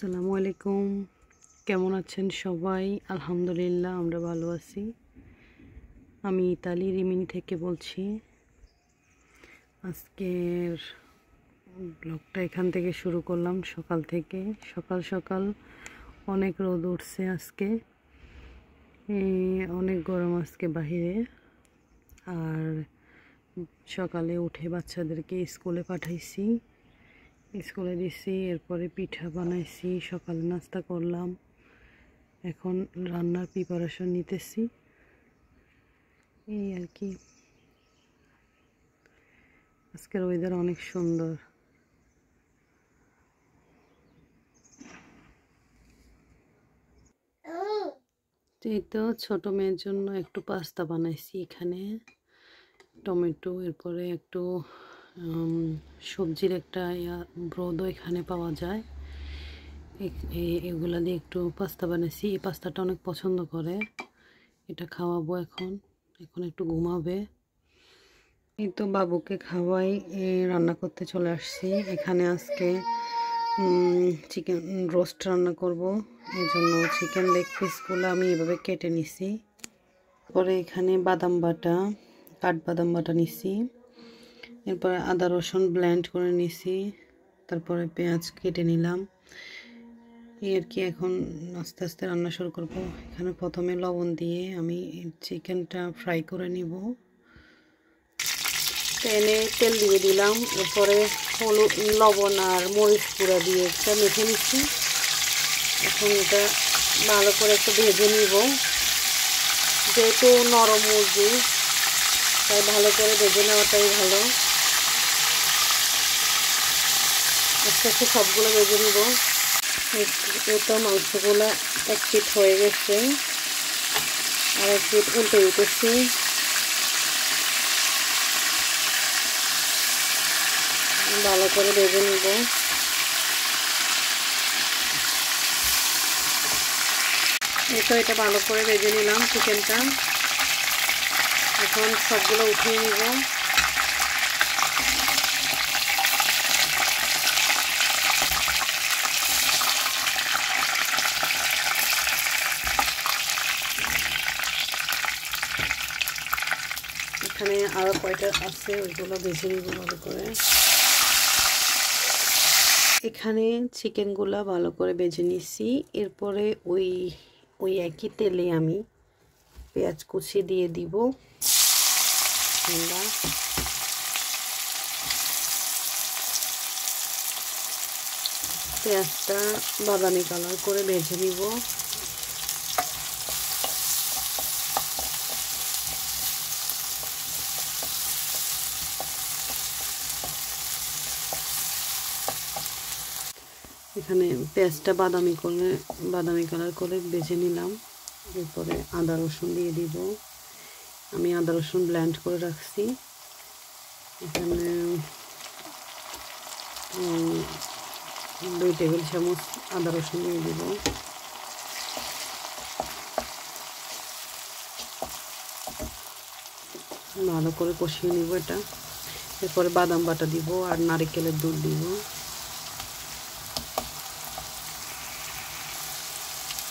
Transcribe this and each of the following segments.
আসসালামু আলাইকুম। কেমন আছেন সবাই? আলহামদুলিল্লাহ আমরা ভালো আছি। আমি ইতালি রিমিনি থেকে বলছি। আজকের ব্লগটা এখান থেকে শুরু করলাম, সকাল থেকে। সকাল সকাল অনেক রোদ উঠছে আজকে, অনেক গরম আজকে বাহিরে। আর সকালে উঠে বাচ্চাদেরকে স্কুলে পাঠাইছি, স্কুলে দিছি, এরপরে পিঠা বানাইছি, সকালে নাস্তা করলাম। এখন রান্নার প্রিপারেশন নিতেছি, এই আর কি। আজকের ওয়েদার অনেক সুন্দর। এই তো ছোট মেয়ের জন্য একটু পাস্তা বানাইছি এখানে, টমেটো, এরপরে একটু সবজির একটা ব্রোদও এখানে পাওয়া যায়। এগুলা দিয়ে একটু পাস্তা বানাইছি। এই পাস্তাটা অনেক পছন্দ করে, এটা খাওয়াবো। এখন একটু ঘুমাবে। এই তো বাবুকে খাওয়াই রান্না করতে চলে আসছি। এখানে আজকে চিকেন রোস্ট রান্না করব, এই জন্য চিকেন লেগ পিসগুলো আমি এভাবে কেটে নিছি। পরে এখানে বাদাম বাটা, কাঠবাদাম বাটা নিছি, এরপরে আদা রসুন ব্লেন্ড করে নিছি, তারপরে পেঁয়াজ কেটে নিলাম। এই আর কি। এখন আস্তে আস্তে রান্না শুরু করব। এখানে প্রথমে লবণ দিয়ে আমি চিকেনটা ফ্রাই করে নিব। প্যানে তেল দিয়ে দিলাম, এরপরে হলুদ, লবণ আর মরিচ গুঁড়া দিয়ে একটা মেখে নিচ্ছি। এখন এটা ভালো করে একটু ভেজে নিব, যেহেতু নরম মুরগি তাই ভালো করে ভেজে নেওয়াটাই ভালো। আস্তে আস্তে সবগুলো ভেজে নিব। এটা মাংসগুলো এক পিঠ হয়ে গেছে, আর এক পিঠ উল্টে দিতেছি। ভালো করে ভেজে নিব। এটা ভালো করে ভেজে নিলাম চিকেনটা। এখন সবগুলো উঠিয়ে নিব। এখানে আরো কয়টা আছে, ওইগুলো ভেজে নিব ভালো করে। এখানে চিকেনগুলো ভালো করে ভেজে নিছি। এরপরে ওই একই তেলে আমি পেঁয়াজ কুচি দিয়ে দিব। পেঁয়াজটা বাদামি কালার করে ভেজে নিব। এখানে পেঁয়াজটা বাদামি কালার করে ভেজে নিলাম। এরপরে আদা রসুন দিয়ে দিব। আমি আদা রসুন ব্লেন্ড করে রাখছি। এখানে 2 টেবিল চামচ আদা রসুন দিয়ে দিব। ভালো করে কষিয়ে নিব এটা। এরপরে বাদাম বাটা দিব আর নারকেলের দুধ দিব।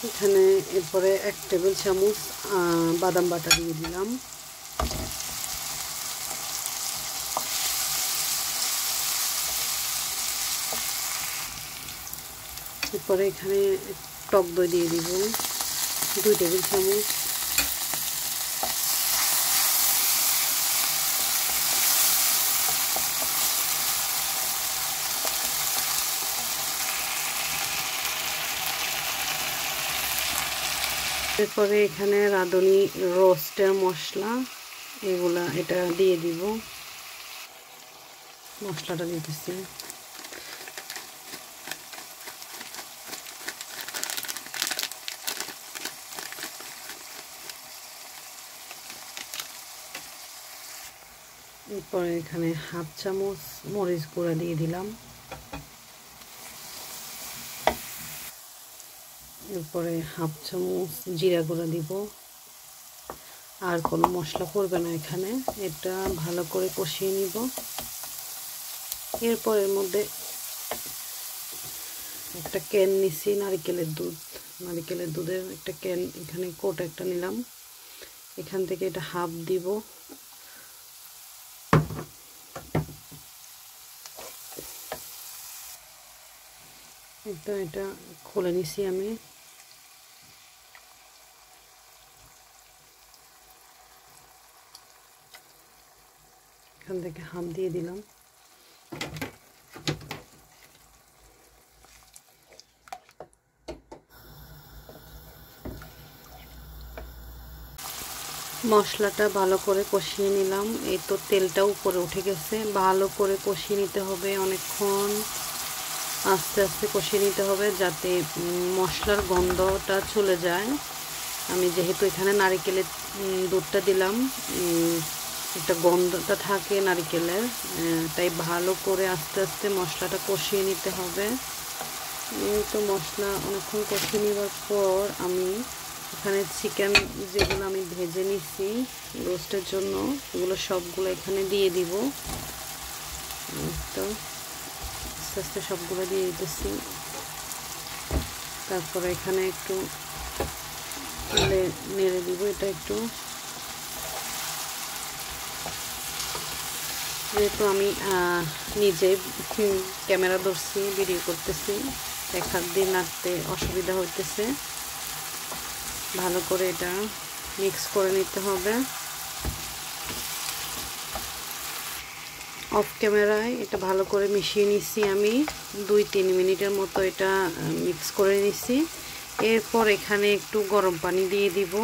এখানে এরপরে 1 টেবিল চামচ বাদাম বাটা দিয়ে দিলাম। এরপরে এখানে টক দই দিয়ে দিব 2 টেবিল চামচ। এরপরে এখানে রাঁধুনি রোস্টের মশলা, এটা দিয়ে দিব। মশলাটা দিতেছি। এরপরে এখানে 1/2 চামচ মরিচ গুঁড়া দিয়ে দিলাম। এরপরে 1/2 চামচ জিরা গুঁড়া দিব। আর কোনো মশলা পড়বে না এখানে। এটা ভালো করে কষিয়ে নিব। এরপর এর মধ্যে একটা ক্যান নিছি নারকেলের দুধের একটা ক্যান, এখানে কোট একটা নিলাম। এখান থেকে এটা হাফ দিব। এটা খুলে নিছি আমি। এখান থেকে হাফ দিয়ে দিলাম। মশলাটা ভালো করে কষিয়ে নিলাম। এই তো তেলটা উপরে উঠে গেছে। ভালো করে কষিয়ে নিতে হবে অনেকক্ষণ, আস্তে আস্তে কষিয়ে নিতে হবে যাতে মশলার গন্ধটা চলে যায়। আমি যেহেতু এখানে নারকেলের দুধটা দিলাম, একটা গন্ধটা থাকে নারকেলের, তাই ভালো করে আস্তে আস্তে মশলাটা কষিয়ে নিতে হবে। তো মশলা অনেকক্ষণ কষিয়ে নেওয়ার পর আমি এখানে চিকেন যেগুলো আমি ভেজে নিছি রোস্টের জন্য, এগুলো সবগুলো এখানে দিয়ে দিব। তো আস্তে আস্তে সবগুলো দিয়ে দিতেছি। তারপরে এখানে একটু নেড়ে দিব। এটা একটু, যেহেতু আমি নিজে ক্যামেরা ধরছি, ভিডিও করতেছি, এক হাত দিয়ে নাড়তে অসুবিধা হইতেছে। ভালো করে এটা মিক্স করে নিতে হবে। অফ ক্যামেরায় এটা ভালো করে মিশিয়ে নিছি আমি 2-3 মিনিটের মতো এটা মিক্স করে নিছি। এরপর এখানে একটু গরম পানি দিয়ে দিব।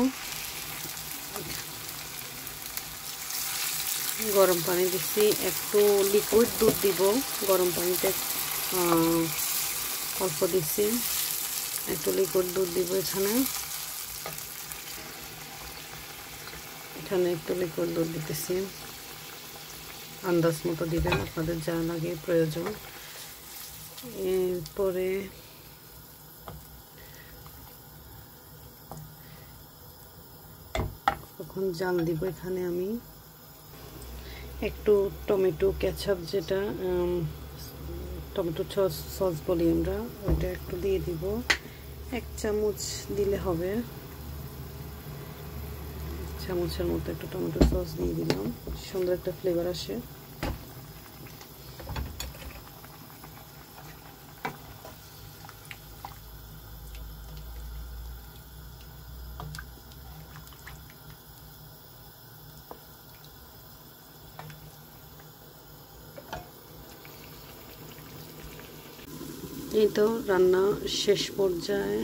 গরম পানি দিছি, একটু লিকুইড দুধ দিব। গরম পানিতে অল্প দিছি, একটু লিকুইড দুধ দিব। এখানে একটু লিকুইড দুধ দিতেছি। আন্দাজ মতো দিবেন, আপনাদের যা লাগে প্রয়োজন। এরপরে এখন জাল দিব। এখানে আমি একটু টমেটো কেচাপ, যেটা টমেটো সস বলি আমরা, ওইটা একটু দিয়ে দিব। 1 চামচ দিলে হবে। চামচের মতো একটু টমেটো সস দিয়ে দিলাম, সুন্দর একটা ফ্লেভার আসে। এই তো রান্না শেষ পর্যায়ে।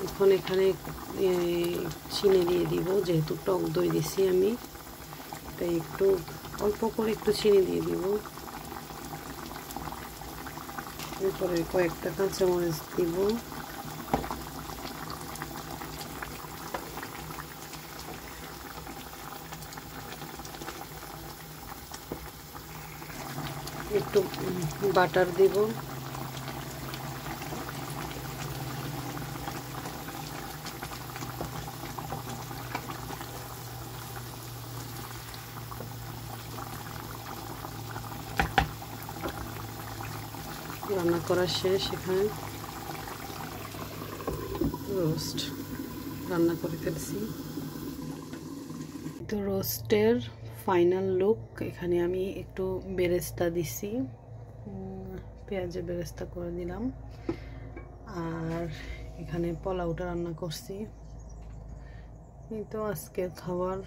এখন এখানে চিনি দিয়ে দিব, যেহেতু টক দই দিছি আমি, তাই একটু অল্প করে একটু চিনি দিয়ে দিব। এরপরে কয়েকটা কাঁচামরিচ দিব। একটু বাটার দিব। রান্না করা শেষ। এখানে রোস্ট রান্না করে ফেলছি। তো রোস্টের ফাইনাল লুক। এখানে আমি একটু বেরেস্তা দিছি, পেঁয়াজের বেরেস্তা করে দিলাম। আর এখানে পোলাওটা রান্না করছি। এই তো আজকের খাবার।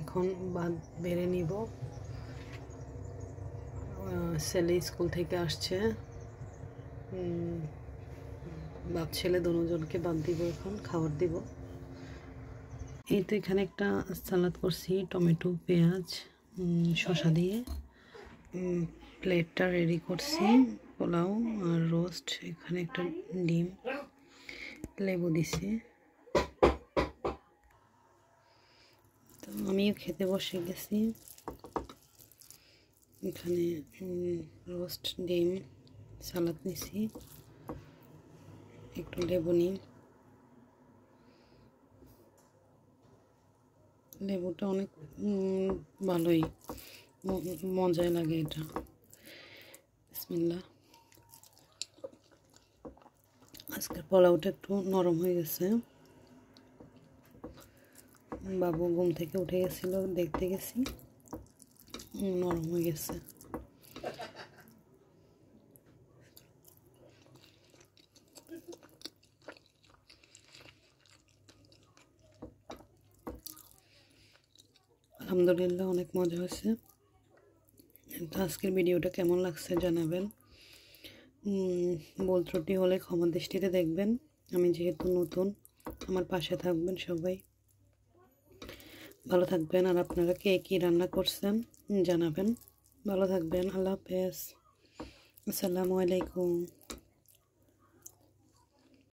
এখন ভাত বেড়ে নিব। ছেলে স্কুল থেকে আসছে, বাপ ছেলে দুজনকে ভাত দিব, এখন খাবার দিব। এই তো এখানে একটা সালাদ করছি, টমেটো, পেঁয়াজ, শসা দিয়ে। প্লেটটা রেডি করছি, পোলাও আর রোস্ট। এখানে একটা ডিম, লেবু দিছি। তো আমিও খেতে বসে গেছি। এখানে রোস্ট, ডিম, সালাদ নিছি, একটু লেবু নিই। লেবুটা অনেক ভালোই, মজাই লাগে এটা। বিসমিল্লাহ। আজকের পোলাওটা একটু নরম হয়ে গেছে। বাবু ঘুম থেকে উঠে গেছিল, দেখতে গেছি, নরম হয়ে গেছে। আলহামদুলিল্লাহ, অনেক মজা হয়েছে। আজকের ভিডিওটা কেমন লাগছে জানাবেন। ভুল ত্রুটি হলে ক্ষমা দৃষ্টিতে দেখবেন। আমি যেহেতু নতুন, আমার পাশে থাকবেন সবাই, ভালো থাকবেন। আর আপনারা কে কী রান্না করছেন জানাবেন। ভালো থাকবেন। আল্লাহ হাফেজ। আসসালামু আলাইকুম।